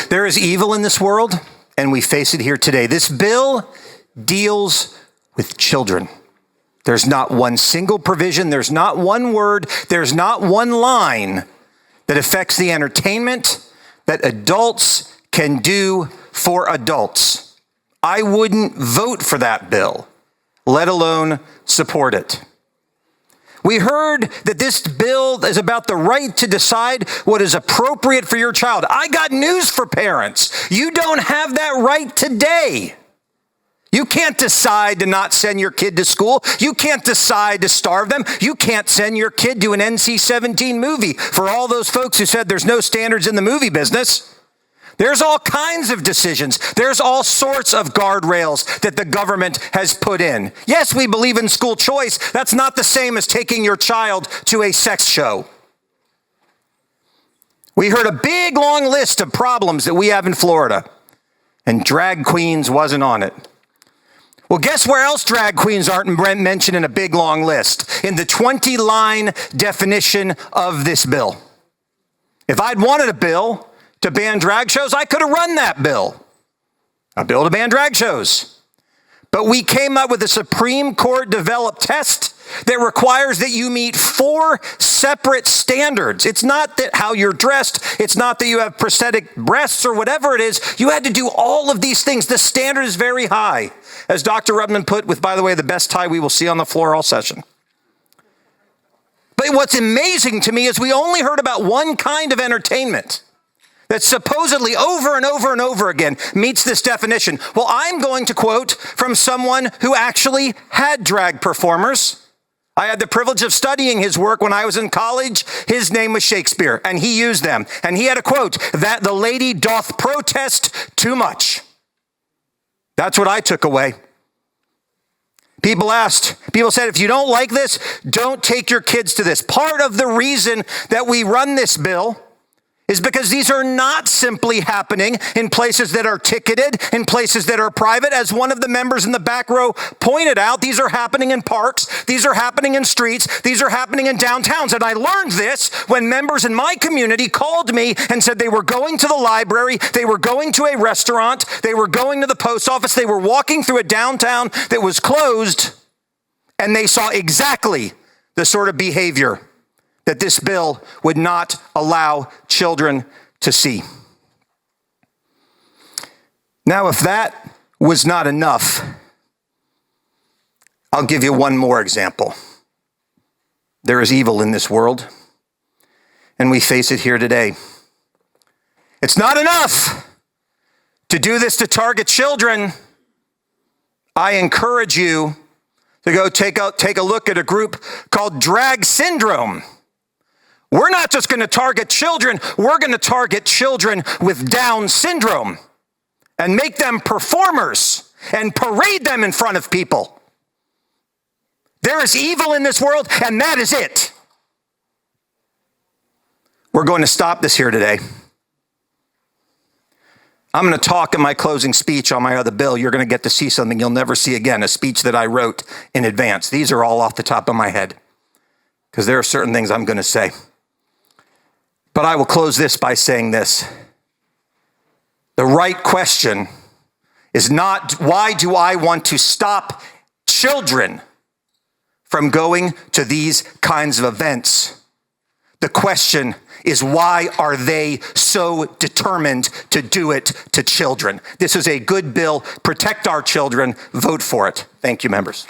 There is evil in this world, and we face it here today. This bill deals with children. There's not one single provision, there's not one word, there's not one line that affects the entertainment that adults can do for adults. I wouldn't vote for that bill, let alone support it. We heard that this bill is about the right to decide what is appropriate for your child. I got news for parents. You don't have that right today. You can't decide to not send your kid to school. You can't decide to starve them. You can't send your kid to an NC-17 movie. For all those folks who said there's no standards in the movie business, there's all kinds of decisions. There's all sorts of guardrails that the government has put in. Yes, we believe in school choice. That's not the same as taking your child to a sex show. We heard a big, long list of problems that we have in Florida, and drag queens wasn't on it. Well, guess where else drag queens aren't mentioned in a big, long list? In the 20-line definition of this bill. If I'd wanted a bill to ban drag shows, I could have run that bill. A bill to ban drag shows. But we came up with a Supreme Court developed test that requires that you meet 4 separate standards. It's not that how you're dressed. It's not that you have prosthetic breasts or whatever it is. You had to do all of these things. The standard is very high. As Dr. Rubman put, with, by the way, the best tie we will see on the floor all session. But what's amazing to me is we only heard about one kind of entertainment that supposedly over and over and over again meets this definition. Well, I'm going to quote from someone who actually had drag performers. I had the privilege of studying his work when I was in college. His name was Shakespeare, and he used them. And he had a quote, "that the lady doth protest too much." That's what I took away. People said, if you don't like this, don't take your kids to this. Part of the reason that we run this bill is because these are not simply happening in places that are ticketed, in places that are private. As one of the members in the back row pointed out, these are happening in parks, these are happening in streets, these are happening in downtowns. And I learned this when members in my community called me and said they were going to the library, they were going to a restaurant, they were going to the post office, they were walking through a downtown that was closed, and they saw exactly the sort of behavior that this bill would not allow children to see. Now, if that was not enough, I'll give you one more example. There is evil in this world, and we face it here today. It's not enough to do this to target children. I encourage you to go take a look at a group called Drag Syndrome. We're not just going to target children, we're going to target children with Down syndrome and make them performers and parade them in front of people. There is evil in this world, and that is it. We're going to stop this here today. I'm going to talk in my closing speech on my other bill. You're going to get to see something you'll never see again, a speech that I wrote in advance. These are all off the top of my head because there are certain things I'm going to say. But I will close this by saying this. The right question is not, why do I want to stop children from going to these kinds of events? The question is, why are they so determined to do it to children? This is a good bill. Protect our children. Vote for it. Thank you, members.